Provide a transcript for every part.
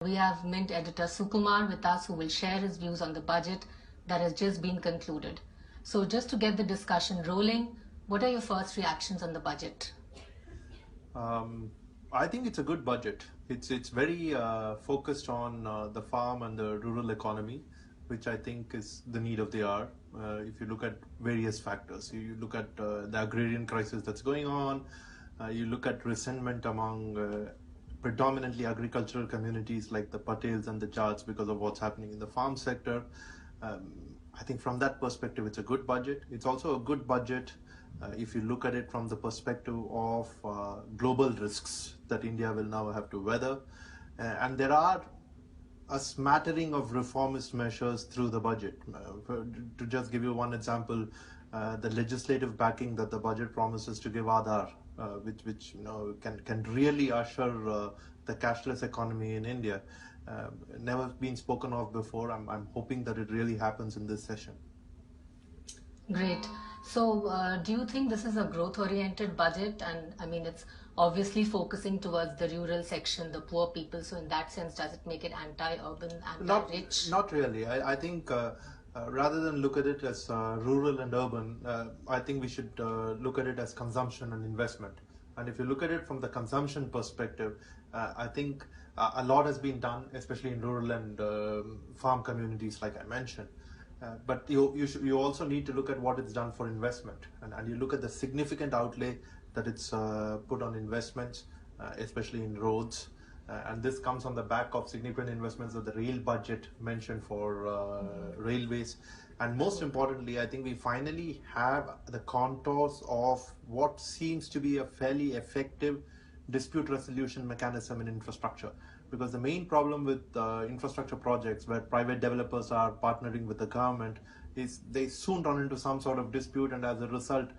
We have Mint editor Sukumar with us, who will share his views on the budget that has just been concluded. So just to get the discussion rolling, what are your first reactions on the budget? I think it's a good budget. It's very focused on the farm and the rural economy, which I think is the need of the hour. If you look at various factors, you look at the agrarian crisis that's going on, you look at resentment among predominantly agricultural communities like the Patels and the Jats because of what's happening in the farm sector. I think from that perspective, it's a good budget. It's also a good budget if you look at it from the perspective of global risks that India will now have to weather. And there are a smattering of reformist measures through the budget. To just give you one example, the legislative backing that the budget promises to give Aadhaar, which can really usher the cashless economy in India. Never been spoken of before. I'm hoping that it really happens in this session. Great. So do you think this is a growth-oriented budget? And I mean, it's obviously focusing towards the rural section, the poor people. So in that sense, does it make it anti-urban, anti-rich? Not really. I think rather than look at it as rural and urban, I think we should look at it as consumption and investment. And if you look at it from the consumption perspective, I think a lot has been done, especially in rural and farm communities, like I mentioned. But you also need to look at what it's done for investment, and you look at the significant outlay that it's put on investments, especially in roads, and this comes on the back of significant investments of the rail budget mentioned for railways. And most importantly, I think we finally have the contours of what seems to be a fairly effective dispute resolution mechanism in infrastructure. Because the main problem with infrastructure projects where private developers are partnering with the government is they soon run into some sort of dispute, and as a result,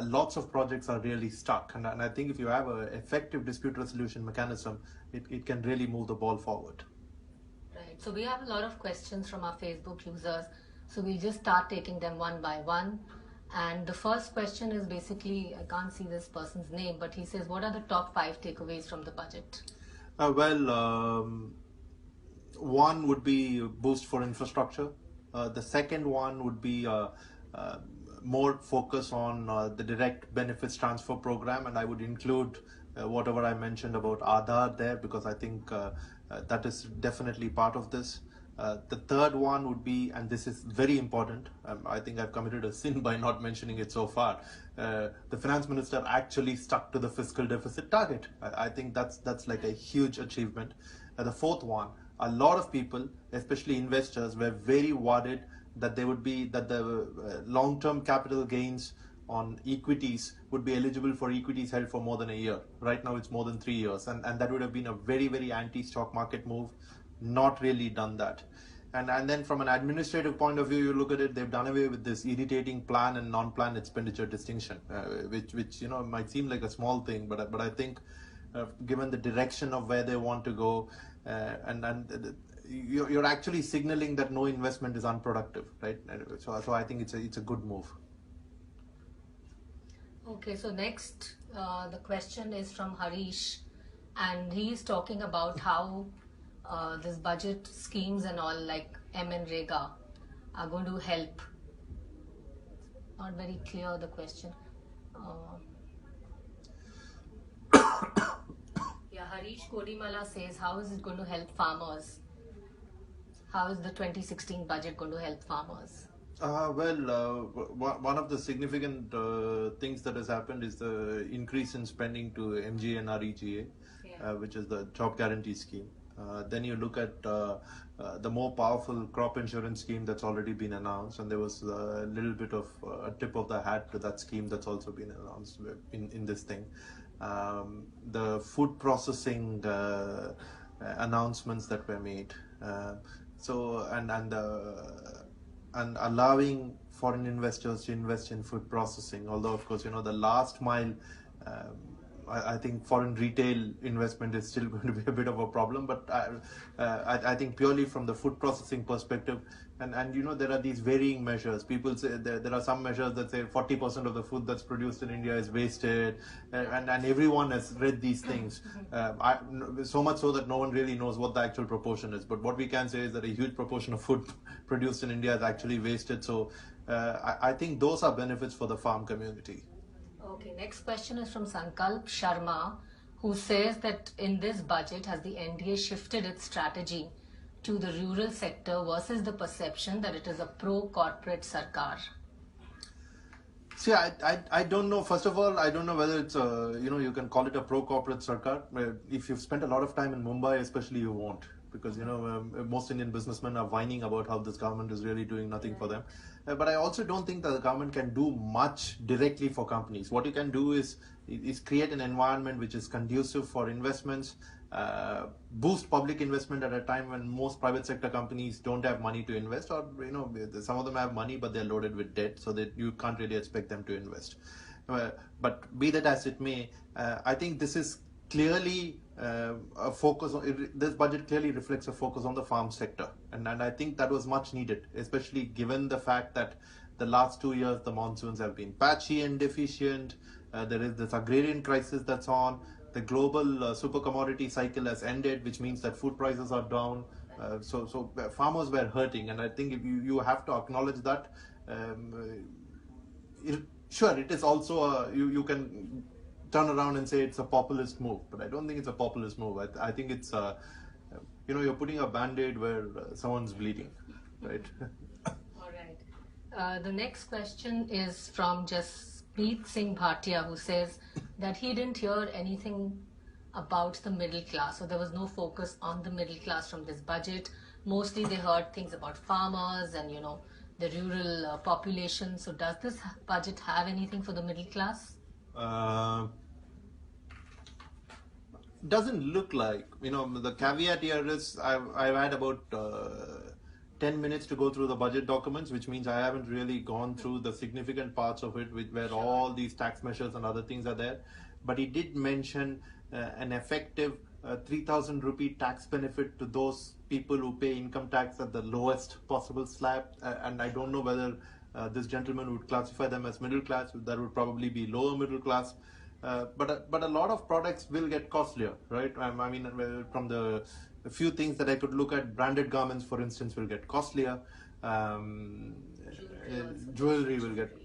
lots of projects are really stuck. And I think if you have an effective dispute resolution mechanism, it can really move the ball forward. Right. So we have a lot of questions from our Facebook users. So we'll just start taking them one by one. And the first question is basically, I can't see this person's name, but he says, what are the top 5 takeaways from the budget? One would be boost for infrastructure. The second one would be more focus on the direct benefits transfer program, and I would include whatever I mentioned about Aadhaar there, because I think that is definitely part of this. The third one would be, and this is very important, I think I've committed a sin by not mentioning it so far, the finance minister actually stuck to the fiscal deficit target. I think that's like a huge achievement. The fourth one, a lot of people, especially investors, were very worried that the long-term capital gains on equities would be eligible for equities held for more than a year. Right now it's more than 3 years, and that would have been a very, very anti-stock market move. Not really done that. And then from an administrative point of view, you look at it, they've done away with this irritating plan and non-plan expenditure distinction, which might seem like a small thing, but I think given the direction of where they want to go, you're actually signaling that no investment is unproductive, right? So I think it's a good move. Okay, so next the question is from Harish, and he's talking about how this budget schemes and all like MNREGA are going to help. Not very clear the question. Yeah, Harish Kodimala says, how is it going to help farmers? How is the 2016 budget going to help farmers? One of the significant things that has happened is the increase in spending to MGNREGA, which is the job guarantee scheme. Then you look at the more powerful crop insurance scheme that's already been announced, and there was a little bit of a tip of the hat to that scheme that's also been announced in this thing. The food processing announcements that were made, and allowing foreign investors to invest in food processing. Although of course the last mile I think foreign retail investment is still going to be a bit of a problem, but I think purely from the food processing perspective, and there are these varying measures. People say there are some measures that say 40% of the food that's produced in India is wasted, and everyone has read these things. So much so that no one really knows what the actual proportion is. But what we can say is that a huge proportion of food produced in India is actually wasted. So I think those are benefits for the farm community. Okay, next question is from Sankalp Sharma, who says that in this budget, has the NDA shifted its strategy to the rural sector versus the perception that it is a pro-corporate sarkar? See, I don't know. First of all, I don't know whether it's you can call it a pro-corporate sarkar. If you've spent a lot of time in Mumbai, especially, you won't, because most Indian businessmen are whining about how this government is really doing nothing for them. But I also don't think that the government can do much directly for companies. What you can do is create an environment which is conducive for investments, boost public investment at a time when most private sector companies don't have money to invest, or some of them have money but they're loaded with debt, so that you can't really expect them to invest. But be that as it may, I think this is clearly a focus on, this budget clearly reflects a focus on the farm sector, and I think that was much needed, especially given the fact that the last 2 years the monsoons have been patchy and deficient. There is this agrarian crisis that's on. The global super commodity cycle has ended, which means that food prices are down. So farmers were hurting, and I think if you have to acknowledge that. Sure, it is also you can turn around and say it's a populist move, but I don't think it's a populist move. I think it's you're putting a band-aid where someone's bleeding, right? All right. The next question is from Jaspreet Singh Bhatia, who says that he didn't hear anything about the middle class, so there was no focus on the middle class from this budget. Mostly they heard things about farmers and the rural population. So does this budget have anything for the middle class? Doesn't look like. The caveat here is I've had about 10 minutes to go through the budget documents, which means I haven't really gone through the significant parts of it where all these tax measures and other things are there. But he did mention an effective 3,000 rupee tax benefit to those people who pay income tax at the lowest possible slab, and I don't know whether this gentleman would classify them as middle class. That would probably be lower middle class. But a lot of products will get costlier, right? I mean, from the few things that I could look at, branded garments, for instance, will get costlier. Jewelry will get,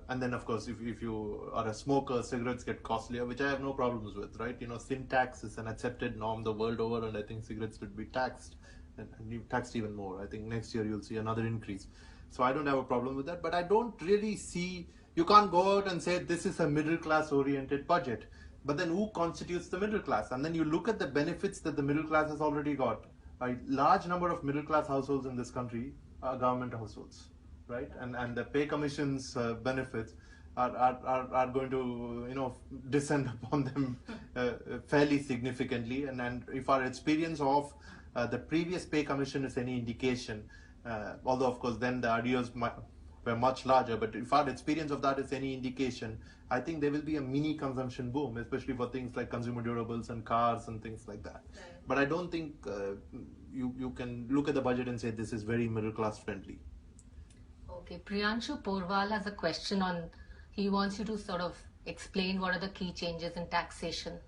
and then of course, if you are a smoker, cigarettes get costlier, which I have no problems with, right? Sin tax is an accepted norm the world over, and I think cigarettes should be taxed, and taxed even more. I think next year you'll see another increase. So I don't have a problem with that, but I don't really see. You can't go out and say this is a middle class oriented budget, but then who constitutes the middle class? And then you look at the benefits that the middle class has already got. A large number of middle class households in this country are government households, right? And the pay commission's benefits are going to descend upon them fairly significantly. And if our experience of the previous pay commission is any indication, although of course then the arrears were much larger, but if our experience of that is any indication, I think there will be a mini consumption boom, especially for things like consumer durables and cars and things like that. Right. But I don't think you can look at the budget and say this is very middle class friendly. Okay, Priyanshu Porwal has a question on, he wants you to sort of explain what are the key changes in taxation.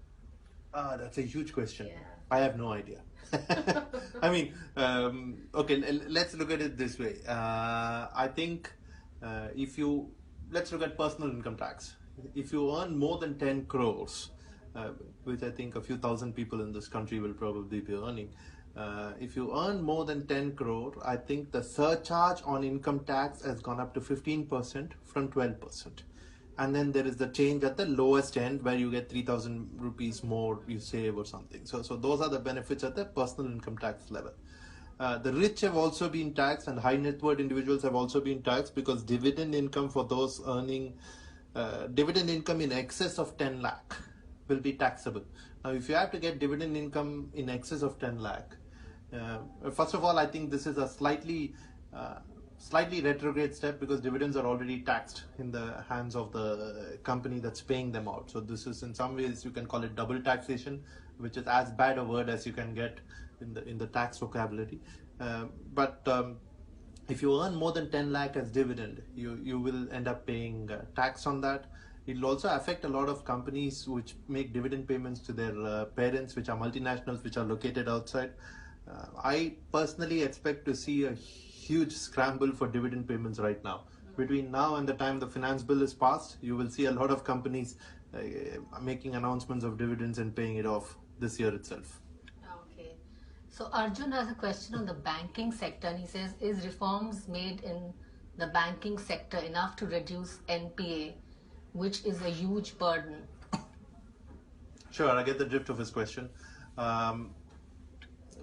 That's a huge question. Yeah. I have no idea. I mean, okay, let's look at it this way. I think let's look at personal income tax. If you earn more than 10 crores, which I think a few thousand people in this country will probably be earning, if you earn more than 10 crore, I think the surcharge on income tax has gone up to 15% from 12%. And then there is the change at the lowest end where you get 3,000 rupees more you save or something. So those are the benefits at the personal income tax level. The rich have also been taxed, and high net worth individuals have also been taxed, because dividend income for those earning dividend income in excess of 10 lakh will be taxable. Now, if you have to get dividend income in excess of 10 lakh, first of all, I think this is a slightly slightly retrograde step because dividends are already taxed in the hands of the company that's paying them out. So this is, in some ways, you can call it double taxation, which is as bad a word as you can get in the tax vocabulary. But if you earn more than 10 lakh as dividend, you will end up paying tax on that. It will also affect a lot of companies which make dividend payments to their parents, which are multinationals, which are located outside. I personally expect to see a huge scramble for dividend payments right now. Between now and the time the finance bill is passed, you will see a lot of companies making announcements of dividends and paying it off this year itself. Okay. So Arjun has a question on the banking sector, and he says, is reforms made in the banking sector enough to reduce NPA, which is a huge burden? Sure, I get the drift of his question.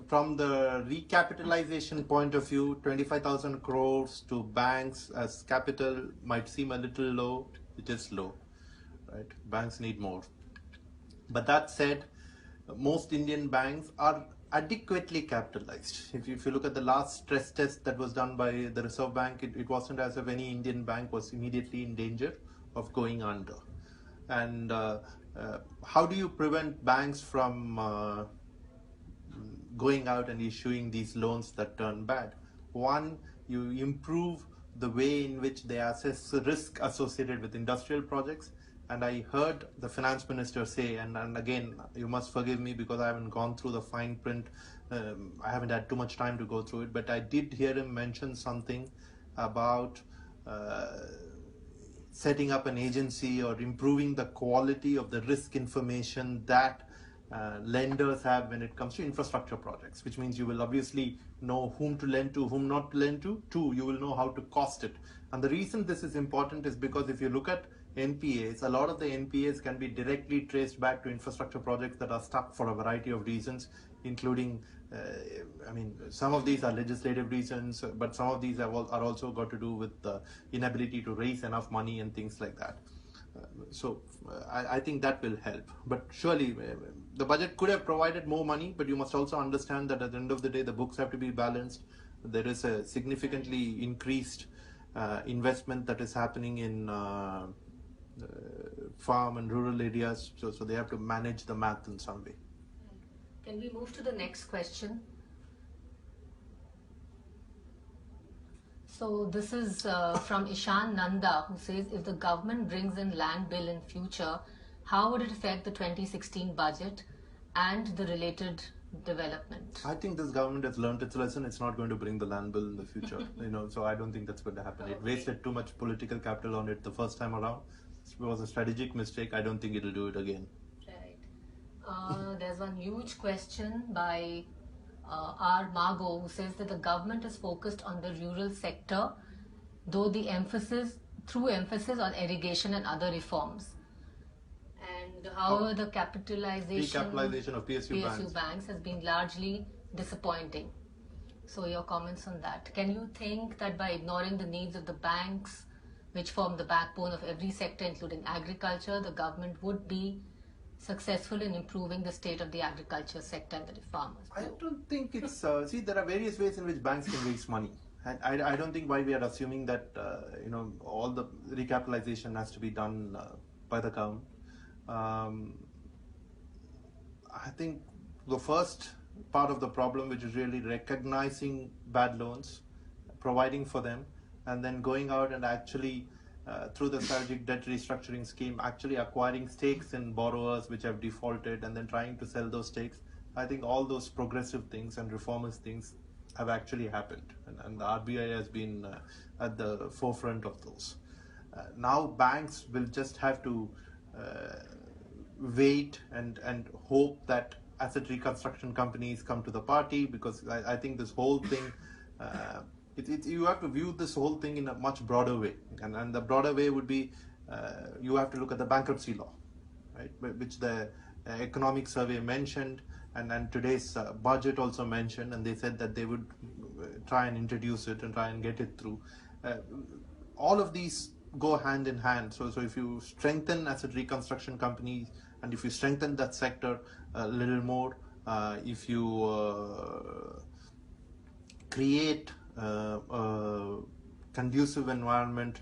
From the recapitalization point of view, 25,000 crores to banks as capital might seem a little low. It is low, right? Banks need more. But that said, most Indian banks are adequately capitalized. If you look at the last stress test that was done by the Reserve Bank, it wasn't as if any Indian bank was immediately in danger of going under. And how do you prevent banks from going out and issuing these loans that turn bad? One, you improve the way in which they assess risk associated with industrial projects. And I heard the finance minister say, and again, you must forgive me because I haven't gone through the fine print. I haven't had too much time to go through it, but I did hear him mention something about setting up an agency or improving the quality of the risk information that lenders have when it comes to infrastructure projects, which means you will obviously know whom to lend to, whom not to lend to. Two, you will know how to cost it. And the reason this is important is because if you look at NPAs, a lot of the NPAs can be directly traced back to infrastructure projects that are stuck for a variety of reasons, including, some of these are legislative reasons, but some of these are also got to do with the inability to raise enough money and things like that. I think that will help. But surely the budget could have provided more money, but you must also understand that at the end of the day, the books have to be balanced. There is a significantly increased investment that is happening in farm and rural areas, so they have to manage the math in some way. Can we move to the next question? So this is from Ishan Nanda, who says, if the government brings in land bill in future, how would it affect the 2016 budget and the related development? I think this government has learned its lesson. It's not going to bring the land bill in the future, so I don't think that's going to happen. Okay. It wasted too much political capital on it the first time around. It was a strategic mistake. I don't think it'll do it again. Right. There's one huge question by R. Margo, who says that the government is focused on the rural sector, though the emphasis on irrigation and other reforms. And however, the recapitalization of PSU banks has been largely disappointing. So your comments on that. Can you think that by ignoring the needs of the banks, which form the backbone of every sector, including agriculture, the government would be successful in improving the state of the agriculture sector and the farmers? I don't think it's... there are various ways in which banks can raise money. And I don't think why we are assuming that, all the recapitalization has to be done by the government. I think the first part of the problem, which is really recognizing bad loans, providing for them, and then going out and actually through the strategic debt restructuring scheme, actually acquiring stakes in borrowers which have defaulted and then trying to sell those stakes. I think all those progressive things and reformist things have actually happened, and the RBI has been at the forefront of those. Now banks will just have to wait and hope that asset reconstruction companies come to the party, because I think this whole thing you have to view this whole thing in a much broader way, and the broader way would be you have to look at the bankruptcy law, right, which the economic survey mentioned, and today's budget also mentioned, and they said that they would try and introduce it and try and get it through. All of these go hand in hand. So if you strengthen asset reconstruction companies, and if you strengthen that sector a little more, if you create conducive environment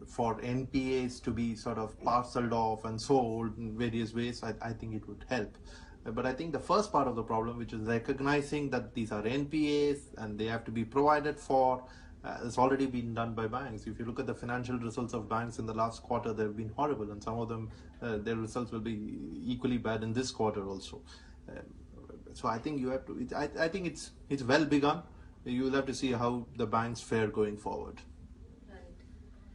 for NPAs to be sort of parceled off and sold in various ways, I think it would help. But I think the first part of the problem, which is recognizing that these are NPAs and they have to be provided for, has already been done by banks. If you look at the financial results of banks in the last quarter, they've been horrible, and some of them, their results will be equally bad in this quarter also. So I think you have to. I think it's well begun. You will have to see how the banks fare going forward. Right.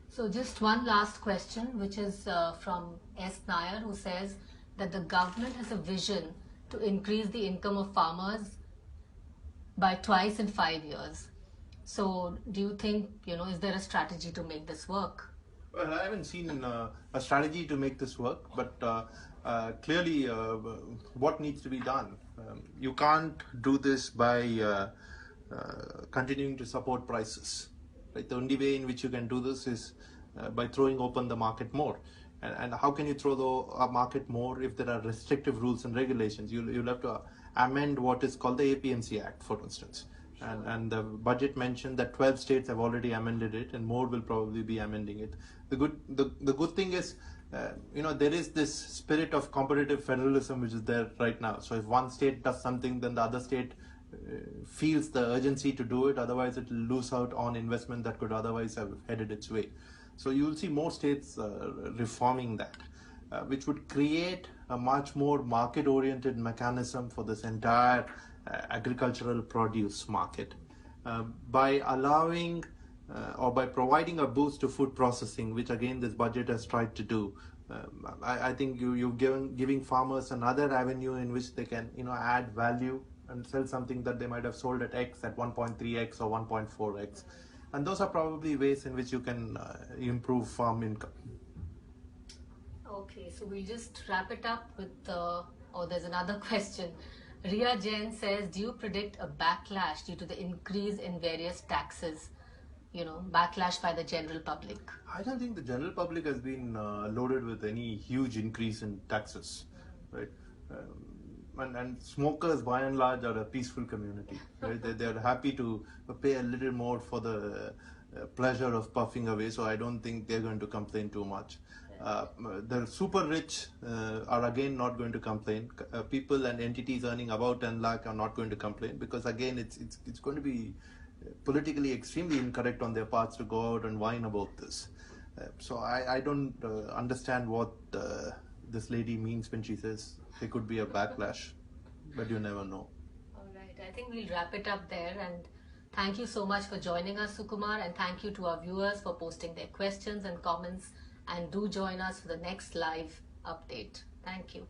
So just one last question, which is from S. Nair, who says that the government has a vision to increase the income of farmers by twice in 5 years. So do you think, is there a strategy to make this work? Well, I haven't seen a strategy to make this work, but clearly what needs to be done? You can't do this by continuing to support prices. Right? The only way in which you can do this is by throwing open the market more. And how can you throw the market more if there are restrictive rules and regulations? You'll have to amend what is called the APMC Act, for instance. And the budget mentioned that 12 states have already amended it, and more will probably be amending it. The good thing is, there is this spirit of competitive federalism which is there right now. So if one state does something, then the other state feels the urgency to do it. Otherwise, it will lose out on investment that could otherwise have headed its way. So you will see more states reforming that, which would create a much more market-oriented mechanism for this entire agricultural produce market by allowing or by providing a boost to food processing, which again this budget has tried to do. I think you're giving farmers another avenue in which they can add value and sell something that they might have sold at X at 1.3x or 1.4x. And those are probably ways in which you can improve farm income. Okay, so we'll just wrap it up with, there's another question. Ria Jain says, do you predict a backlash due to the increase in various taxes? Backlash by the general public? I don't think the general public has been loaded with any huge increase in taxes, right? And smokers, by and large, are a peaceful community. Right? They're happy to pay a little more for the pleasure of puffing away. So I don't think they're going to complain too much. The super rich are again not going to complain. People and entities earning about 10 lakh are not going to complain, because again it's going to be politically extremely incorrect on their parts to go out and whine about this. So I don't understand what this lady means when she says there could be a backlash, but you never know. All right, I think we'll wrap it up there, and thank you so much for joining us, Sukumar, and thank you to our viewers for posting their questions and comments, and do join us for the next live update. Thank you.